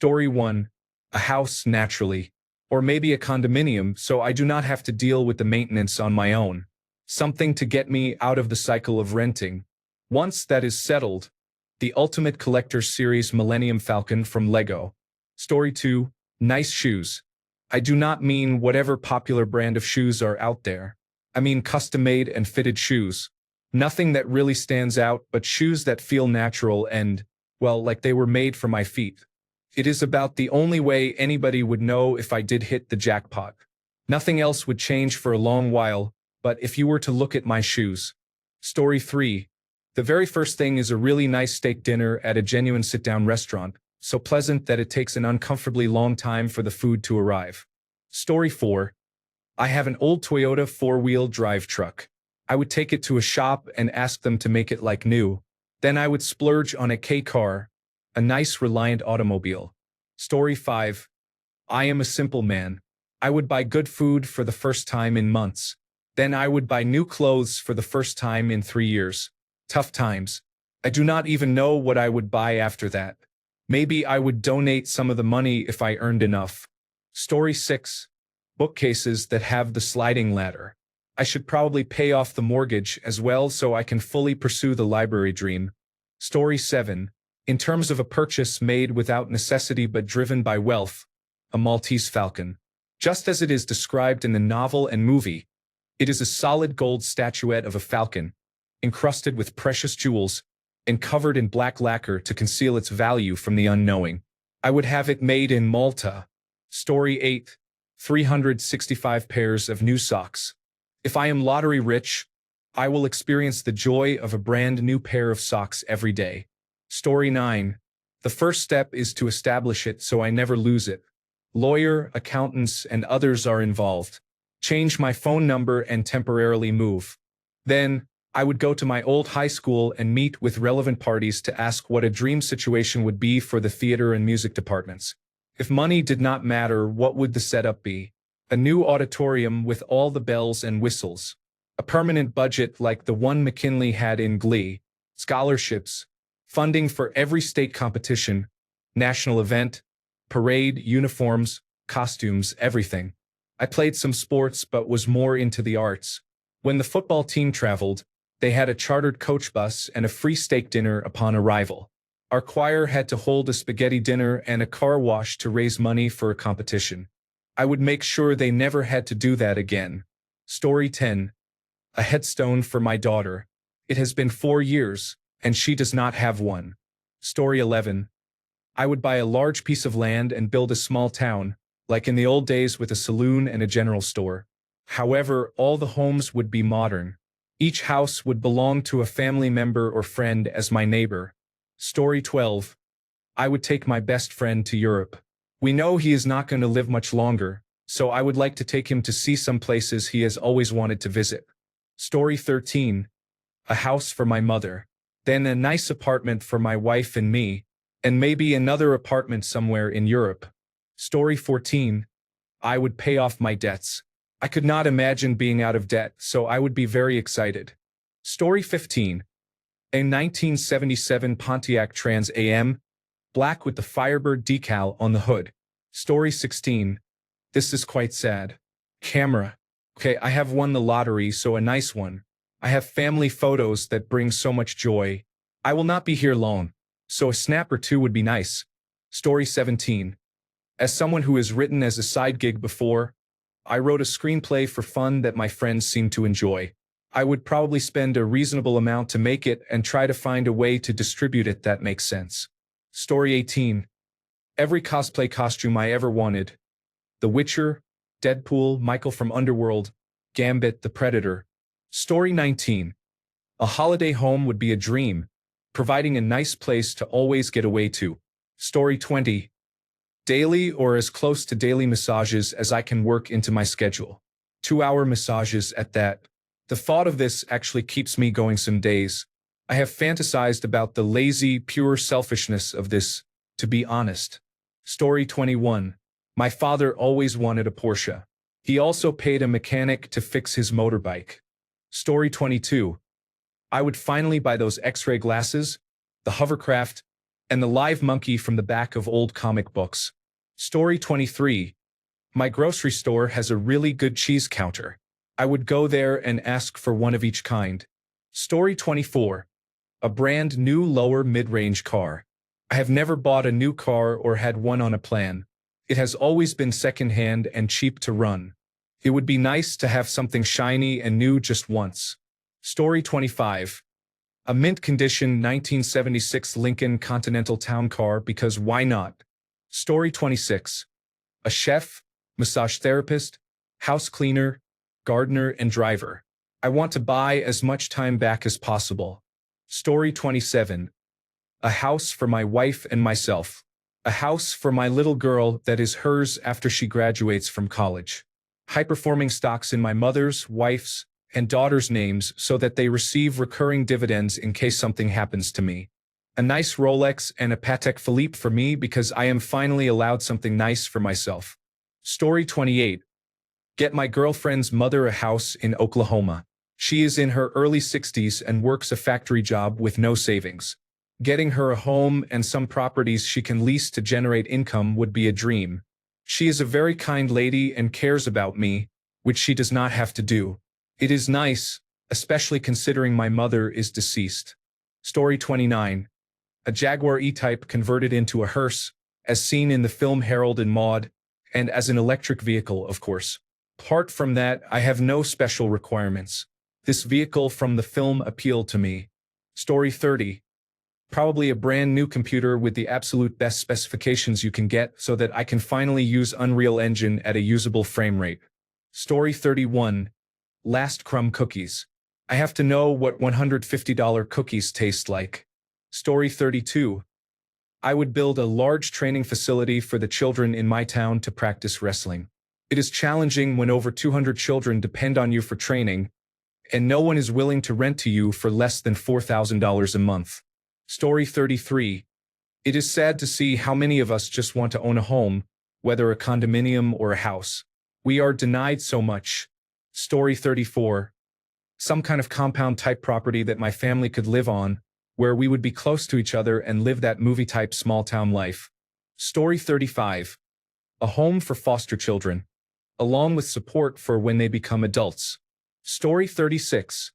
Story 1. A house, naturally. Or maybe a condominium, so I do not have to deal with the maintenance on my own. Something to get me out of the cycle of renting. Once that is settled, the Ultimate Collector Series Millennium Falcon from Lego. Story 2. Nice shoes. I do not mean whatever popular brand of shoes are out there. I mean custom-made and fitted shoes. Nothing that really stands out, but shoes that feel natural and, well, like they were made for my feet. It is about the only way anybody would know if I did hit the jackpot. Nothing else would change for a long while, but if you were to look at my shoes. Story 3. The very first thing is a really nice steak dinner at a genuine sit-down restaurant, so pleasant that it takes an uncomfortably long time for the food to arrive. Story 4. I have an old Toyota four-wheel drive truck. I would take it to a shop and ask them to make it like new. Then I would splurge on a K-car, a nice Reliant automobile. Story 5. I am a simple man. I would buy good food for the first time in months. Then I would buy new clothes for the first time in 3 years. Tough times. I do not even know what I would buy after that. Maybe I would donate some of the money if I earned enough. Story 6. Bookcases that have the sliding ladder. I should probably pay off the mortgage as well so I can fully pursue the library dream. Story 7. In terms of a purchase made without necessity but driven by wealth, a Maltese falcon. Just as it is described in the novel and movie, it is a solid gold statuette of a falcon, encrusted with precious jewels, and covered in black lacquer to conceal its value from the unknowing. I would have it made in Malta. Story 8. 365 pairs of new socks. If I am lottery rich, I will experience the joy of a brand new pair of socks every day. Story 9. The first step is to establish it so I never lose it. Lawyer, accountants, and others are involved. Change my phone number and temporarily move. Then, I would go to my old high school and meet with relevant parties to ask what a dream situation would be for the theater and music departments. If money did not matter, what would the setup be? A new auditorium with all the bells and whistles. A permanent budget like the one McKinley had in Glee. Scholarships. Funding for every state competition. National event. Parade, uniforms, costumes, everything. I played some sports but was more into the arts. When the football team traveled, they had a chartered coach bus and a free steak dinner upon arrival. Our choir had to hold a spaghetti dinner and a car wash to raise money for a competition. I would make sure they never had to do that again. Story 10. A headstone for my daughter. It has been 4 years, and she does not have one. Story 11. I would buy a large piece of land and build a small town, like in the old days with a saloon and a general store. However, all the homes would be modern. Each house would belong to a family member or friend as my neighbor. Story 12. I would take my best friend to Europe. We know he is not going to live much longer, so I would like to take him to see some places he has always wanted to visit. Story 13. A house for my mother. Then a nice apartment for my wife and me, and maybe another apartment somewhere in Europe. Story 14. I would pay off my debts. I could not imagine being out of debt, so I would be very excited. Story 15. A 1977 Pontiac Trans Am, black with the Firebird decal on the hood. Story 16. This is quite sad. Camera. Okay, I have won the lottery, so a nice one. I have family photos that bring so much joy. I will not be here long, so a snap or two would be nice. Story 17. As someone who has written as a side gig before, I wrote a screenplay for fun that my friends seemed to enjoy. I would probably spend a reasonable amount to make it and try to find a way to distribute it that makes sense. Story 18. Every cosplay costume I ever wanted. The Witcher, Deadpool, Michael from Underworld, Gambit the Predator. Story 19. A holiday home would be a dream, providing a nice place to always get away to. Story 20. Daily or as close to daily massages as I can work into my schedule. 2-hour massages at that. The thought of this actually keeps me going some days. I have fantasized about the lazy, pure selfishness of this, to be honest. Story 21. My father always wanted a Porsche. He also paid a mechanic to fix his motorbike. Story 22. I would finally buy those X-ray glasses, the hovercraft, and the live monkey from the back of old comic books. Story 23. My grocery store has a really good cheese counter. I would go there and ask for one of each kind. Story 24. A brand new lower mid-range car. I have never bought a new car or had one on a plan. It has always been second-hand and cheap to run. It would be nice to have something shiny and new just once. Story 25. A mint condition 1976 Lincoln Continental Town Car because why not? Story 26. A chef, massage therapist, house cleaner, gardener, and driver. I want to buy as much time back as possible. Story 27. A house for my wife and myself. A house for my little girl that is hers after she graduates from college. High-performing stocks in my mother's, wife's, and daughter's names so that they receive recurring dividends in case something happens to me. A nice Rolex and a Patek Philippe for me because I am finally allowed something nice for myself. Story 28. Get my girlfriend's mother a house in Oklahoma. She is in her early 60s and works a factory job with no savings. Getting her a home and some properties she can lease to generate income would be a dream. She is a very kind lady and cares about me, which she does not have to do. It is nice, especially considering my mother is deceased. Story 29. A Jaguar E-Type converted into a hearse, as seen in the film Harold and Maude, and as an electric vehicle, of course. Apart from that, I have no special requirements. This vehicle from the film appealed to me. Story 30. Probably a brand new computer with the absolute best specifications you can get so that I can finally use Unreal Engine at a usable frame rate. Story 31. Last crumb cookies. I have to know what $150 cookies taste like. Story 32. I would build a large training facility for the children in my town to practice wrestling. It is challenging when over 200 children depend on you for training, and no one is willing to rent to you for less than $4,000 a month. Story 33. It is sad to see how many of us just want to own a home, whether a condominium or a house. We are denied so much. Story 34. Some kind of compound-type property that my family could live on, where we would be close to each other and live that movie-type small-town life. Story 35. A home for foster children, along with support for when they become adults. Story 36.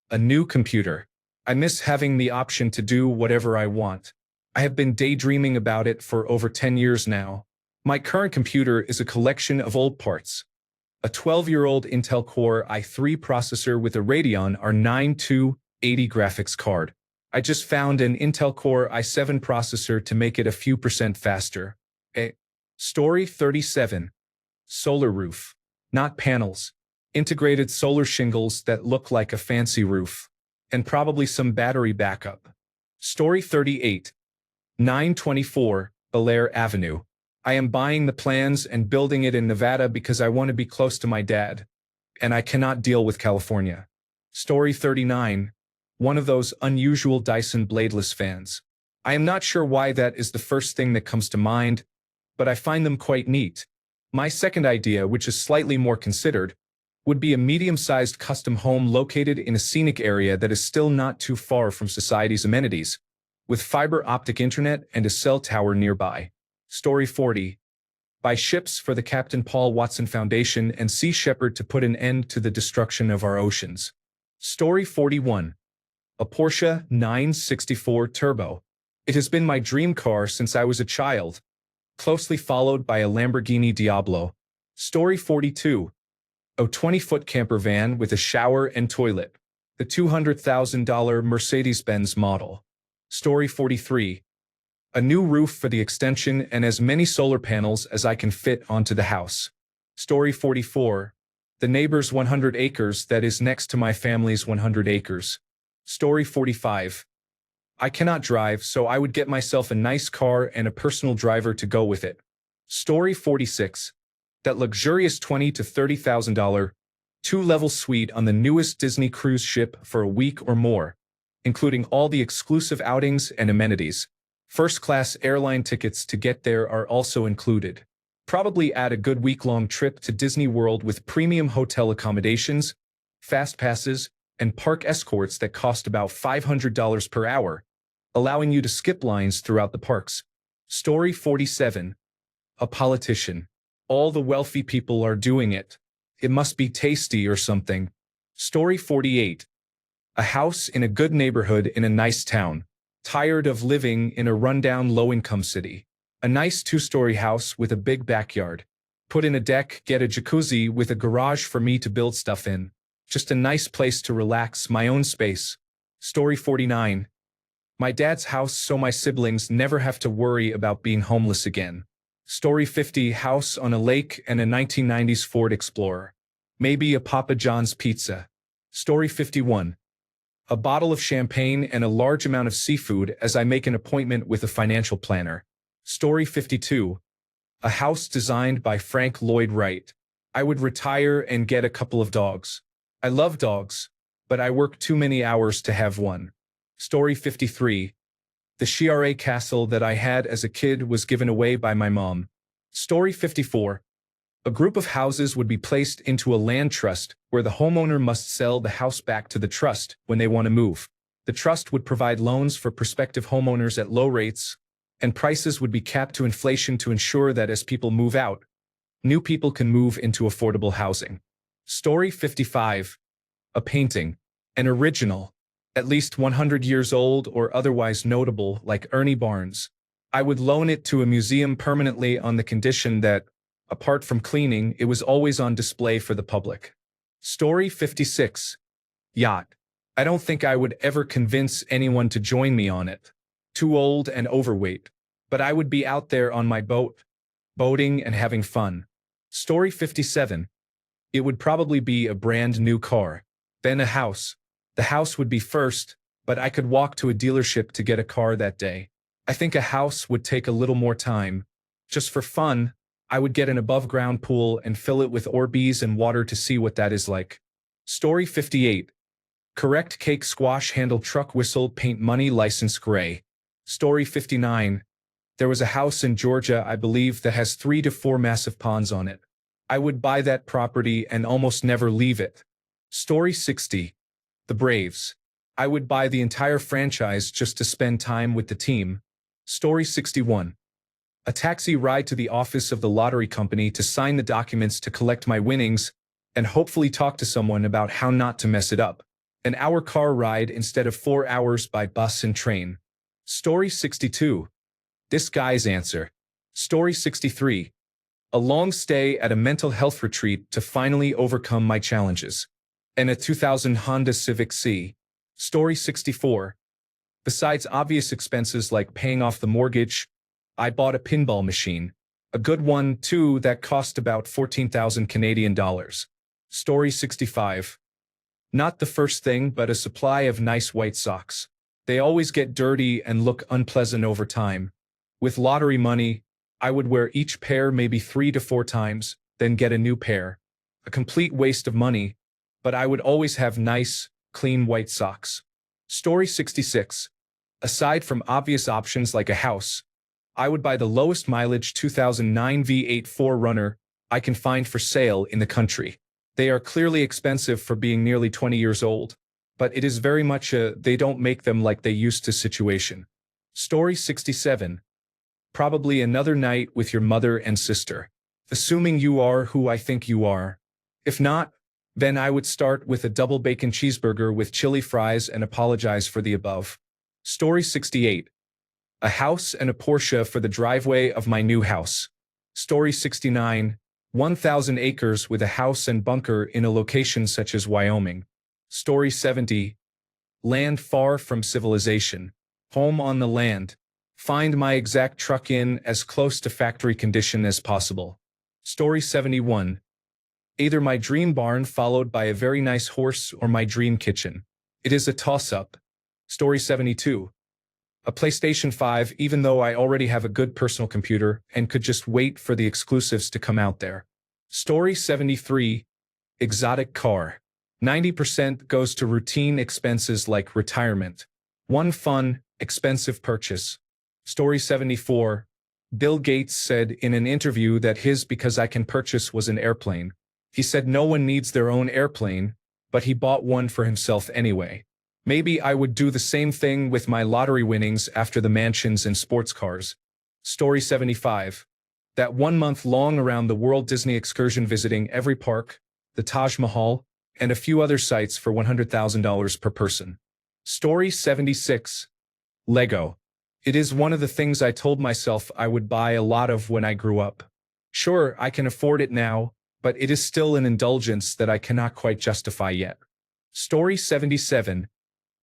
A new computer. I miss having the option to do whatever I want. I have been daydreaming about it for over 10 years now. My current computer is a collection of old parts. A 12-year-old Intel Core i3 processor with a Radeon R9 280 graphics card. I just found an Intel Core i7 processor to make it a few percent faster. Story 37. Solar roof. Not panels. Integrated solar shingles that look like a fancy roof. And probably some battery backup. Story 38. 924 Belair Avenue. I am buying the plans and building it in Nevada because I want to be close to my dad, and I cannot deal with California. Story 39. One of those unusual Dyson bladeless fans. I am not sure why that is the first thing that comes to mind, but I find them quite neat. My second idea, which is slightly more considered, would be a medium-sized custom home located in a scenic area that is still not too far from society's amenities, with fiber optic internet and a cell tower nearby. Story 40. Buy ships for the Captain Paul Watson Foundation and Sea Shepherd to put an end to the destruction of our oceans. Story 41. A Porsche 964 Turbo. It has been my dream car since I was a child, closely followed by a Lamborghini Diablo. Story 42. A 20-foot camper van with a shower and toilet. The $200,000 Mercedes-Benz model. Story 43. A new roof for the extension and as many solar panels as I can fit onto the house. Story 44. The neighbor's 100 acres that is next to my family's 100 acres. Story 45. I cannot drive, so I would get myself a nice car and a personal driver to go with it. Story 46. That luxurious $20,000 to $30,000 two-level suite on the newest Disney cruise ship for a week or more, including all the exclusive outings and amenities. First-class airline tickets to get there are also included. Probably add a good week-long trip to Disney World with premium hotel accommodations, fast passes, and park escorts that cost about $500 per hour, allowing you to skip lines throughout the parks. Story 47. A politician. All the wealthy people are doing it. It must be tasty or something. Story 48. A house in a good neighborhood in a nice town. Tired of living in a rundown low-income city. A nice two-story house with a big backyard. Put in a deck, get a jacuzzi with a garage for me to build stuff in. Just a nice place to relax, my own space. Story 49. My dad's house so my siblings never have to worry about being homeless again. Story 50. House on a lake and a 1990s Ford Explorer. Maybe a Papa John's pizza. Story 51. A bottle of champagne and a large amount of seafood as I make an appointment with a financial planner. Story 52. A house designed by Frank Lloyd Wright. I would retire and get a couple of dogs. I love dogs, but I work too many hours to have one. Story 53. The Chiare castle that I had as a kid was given away by my mom. Story 54. A group of houses would be placed into a land trust where the homeowner must sell the house back to the trust when they want to move. The trust would provide loans for prospective homeowners at low rates, and prices would be capped to inflation to ensure that as people move out, new people can move into affordable housing. Story 55. A painting. An original. At least 100 years old or otherwise notable, like Ernie Barnes. I would loan it to a museum permanently on the condition that, apart from cleaning, it was always on display for the public. Story 56. Yacht. I don't think I would ever convince anyone to join me on it. Too old and overweight. But I would be out there on my boat, boating and having fun. Story 57. It would probably be a brand new car. Then a house. The house would be first, but I could walk to a dealership to get a car that day. I think a house would take a little more time. Just for fun, I would get an above-ground pool and fill it with Orbeez and water to see what that is like. Story 58. Correct cake squash handle truck whistle paint money license gray. Story 59. There was a house in Georgia, I believe, that has 3 to 4 massive ponds on it. I would buy that property and almost never leave it. Story 60. The Braves. I would buy the entire franchise just to spend time with the team. Story 61. A taxi ride to the office of the lottery company to sign the documents to collect my winnings and hopefully talk to someone about how not to mess it up. An hour car ride instead of 4 hours by bus and train. Story 62. This guy's answer. Story 63. A long stay at a mental health retreat to finally overcome my challenges. And a 2000 Honda Civic C. Story 64. Besides obvious expenses like paying off the mortgage, I bought a pinball machine. A good one, too, that cost about 14,000 Canadian dollars. Story 65. Not the first thing, but a supply of nice white socks. They always get dirty and look unpleasant over time. With lottery money, I would wear each pair maybe 3 to 4 times, then get a new pair. A complete waste of money, but I would always have nice, clean white socks. Story 66. Aside from obvious options like a house, I would buy the lowest mileage 2009 V8 4Runner I can find for sale in the country. They are clearly expensive for being nearly 20 years old, but it is very much a they don't make them like they used to situation. Story 67. Probably another night with your mother and sister. Assuming you are who I think you are. If not, then I would start with a double bacon cheeseburger with chili fries and apologize for the above. Story 68. A house and a Porsche for the driveway of my new house. Story 69. 1,000 acres with a house and bunker in a location such as Wyoming. Story 70. Land far from civilization. Home on the land. Find my exact truck in as close to factory condition as possible. Story 71. Either my dream barn followed by a very nice horse or my dream kitchen. It is a toss-up. Story 72. A PlayStation 5 even though I already have a good personal computer and could just wait for the exclusives to come out there. Story 73. Exotic car. 90% goes to routine expenses like retirement. One fun, expensive purchase. Story 74. Bill Gates said in an interview that his because I can purchase was an airplane. He said no one needs their own airplane, but he bought one for himself anyway. Maybe I would do the same thing with my lottery winnings after the mansions and sports cars. Story 75. That 1 month long around the world Disney excursion visiting every park, the Taj Mahal, and a few other sites for $100,000 per person. Story 76. Lego. It is one of the things I told myself I would buy a lot of when I grew up. Sure, I can afford it now, but it is still an indulgence that I cannot quite justify yet. Story 77.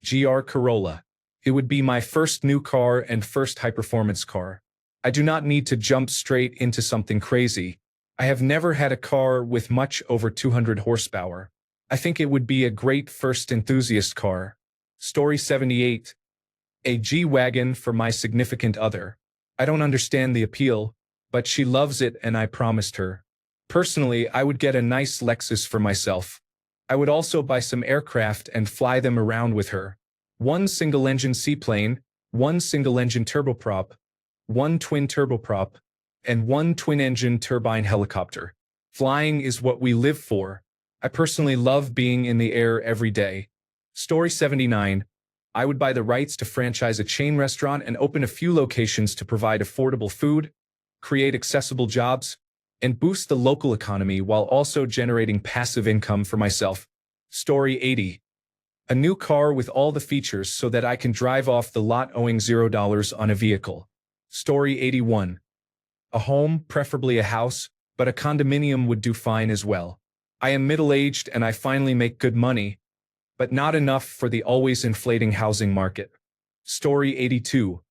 GR Corolla. It would be my first new car and first high-performance car. I do not need to jump straight into something crazy. I have never had a car with much over 200 horsepower. I think it would be a great first enthusiast car. Story 78. A G-Wagon for my significant other. I don't understand the appeal, but she loves it and I promised her. Personally, I would get a nice Lexus for myself. I would also buy some aircraft and fly them around with her. One single-engine seaplane, one single-engine turboprop, one twin turboprop, and one twin-engine turbine helicopter. Flying is what we live for. I personally love being in the air every day. Story 79. I would buy the rights to franchise a chain restaurant and open a few locations to provide affordable food, create accessible jobs, and boost the local economy while also generating passive income for myself. Story 80. A new car with all the features so that I can drive off the lot owing $0 on a vehicle. Story 81. A home, preferably a house, but a condominium would do fine as well. I am middle-aged and I finally make good money, but not enough for the always inflating housing market. Story 82.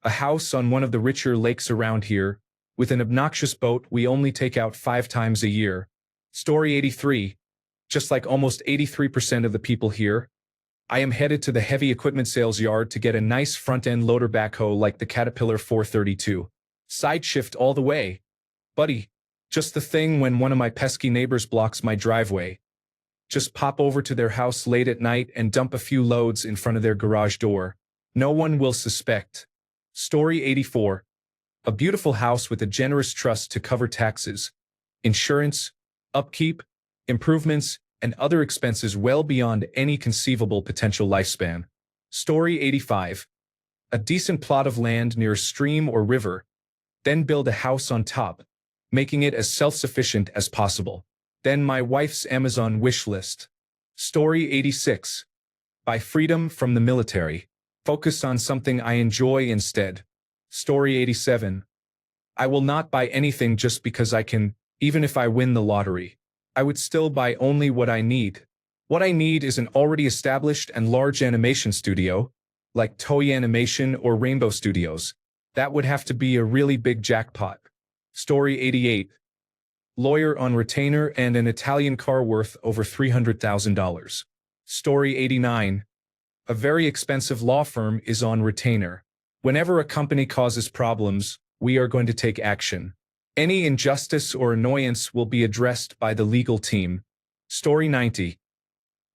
A house on one of the richer lakes around here, with an obnoxious boat we only take out 5 times a year. Story 83. Just like almost 83% of the people here, I am headed to the heavy equipment sales yard to get a nice front-end loader backhoe like the Caterpillar 432. Side shift all the way. Buddy, just the thing when one of my pesky neighbors blocks my driveway. Just pop over to their house late at night and dump a few loads in front of their garage door. No one will suspect. Story 84. A beautiful house with a generous trust to cover taxes, insurance, upkeep, improvements, and other expenses well beyond any conceivable potential lifespan. Story 85. A decent plot of land near a stream or river, then build a house on top, making it as self-sufficient as possible. Then my wife's Amazon wish list. Story 86. Buy freedom from the military. Focus on something I enjoy instead. Story 87. I will not buy anything just because I can, even if I win the lottery. I would still buy only what I need. What I need is an already established and large animation studio, like Toei Animation or Rainbow Studios. That would have to be a really big jackpot. Story 88. Lawyer on retainer and an Italian car worth over $300,000. Story 89. A very expensive law firm is on retainer. Whenever a company causes problems, we are going to take action. Any injustice or annoyance will be addressed by the legal team. Story 90.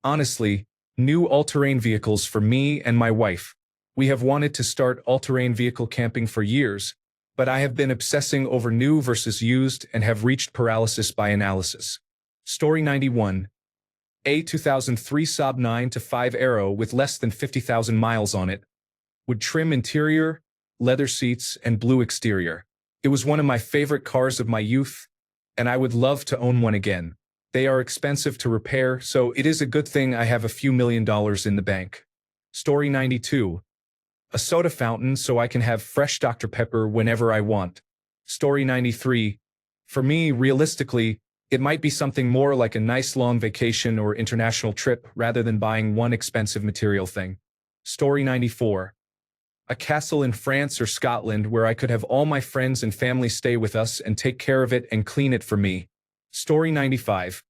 Honestly, new all-terrain vehicles for me and my wife. We have wanted to start all-terrain vehicle camping for years, but I have been obsessing over new versus used and have reached paralysis by analysis. Story 91. A 2003 Saab 9-5 Aero with less than 50,000 miles on it. Would trim interior, leather seats, and blue exterior. It was one of my favorite cars of my youth, and I would love to own one again. They are expensive to repair, so it is a good thing I have a few $1,000,000 in the bank. Story 92. A soda fountain so I can have fresh Dr. Pepper whenever I want. Story 93. For me, realistically, it might be something more like a nice long vacation or international trip rather than buying one expensive material thing. Story 94. A castle in France or Scotland where I could have all my friends and family stay with us and take care of it and clean it for me. Story 95.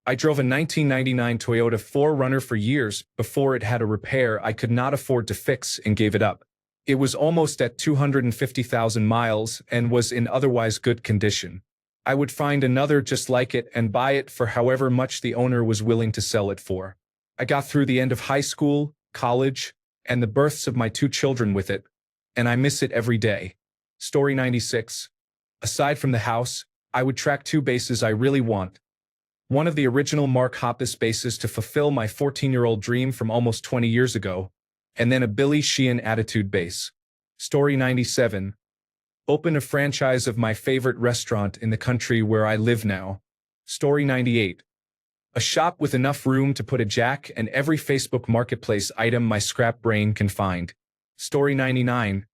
I drove a 1999 Toyota 4Runner for years before it had a repair I could not afford to fix and gave it up. It was almost at 250,000 miles and was in otherwise good condition. I would find another just like it and buy it for however much the owner was willing to sell it for. I got through the end of high school, college, and the births of my 2 children with it, and I miss it every day. Story 96. Aside from the house, I would track 2 bases I really want. One of the original Mark Hoppus bases to fulfill my 14-year-old dream from almost 20 years ago, and then a Billy Sheehan attitude base. Story 97. Open a franchise of my favorite restaurant in the country where I live now. Story 98. A shop with enough room to put a jack and every Facebook Marketplace item my scrap brain can find. Story 99.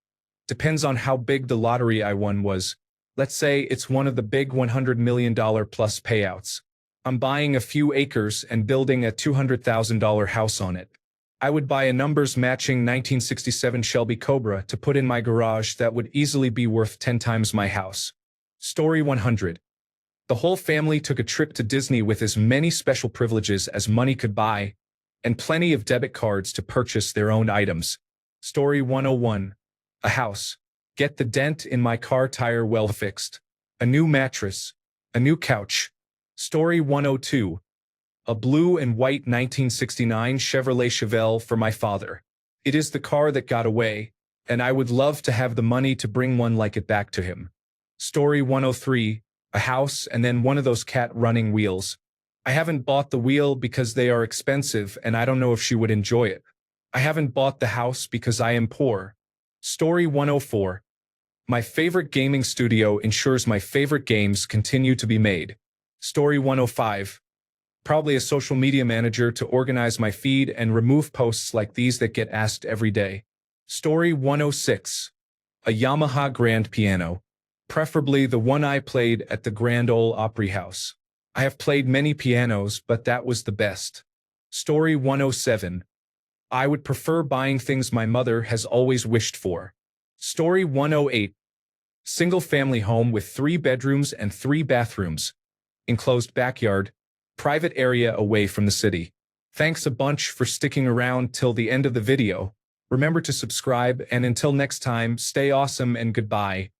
Depends on how big the lottery I won was. Let's say it's one of the big $100 million plus payouts. I'm buying a few acres and building a $200,000 house on it. I would buy a numbers matching 1967 Shelby Cobra to put in my garage that would easily be worth 10 times my house. Story 100. The whole family took a trip to Disney with as many special privileges as money could buy, and plenty of debit cards to purchase their own items. Story 101. A house. Get the dent in my car tire well fixed. A new mattress. A new couch. Story 102. A blue and white 1969 Chevrolet Chevelle for my father. It is the car that got away, and I would love to have the money to bring one like it back to him. Story 103. A house and then one of those cat running wheels. I haven't bought the wheel because they are expensive and I don't know if she would enjoy it. I haven't bought the house because I am poor. Story 104. My favorite gaming studio ensures my favorite games continue to be made. Story 105. Probably a social media manager to organize my feed and remove posts like these that get asked every day. Story 106. A Yamaha grand piano. Preferably the one I played at the Grand Ole Opry House. I have played many pianos, but that was the best. Story 107. I would prefer buying things my mother has always wished for. Story 108. Single-family home with 3 bedrooms and 3 bathrooms. Enclosed backyard. Private area away from the city. Thanks a bunch for sticking around till the end of the video. Remember to subscribe, and until next time, stay awesome and goodbye.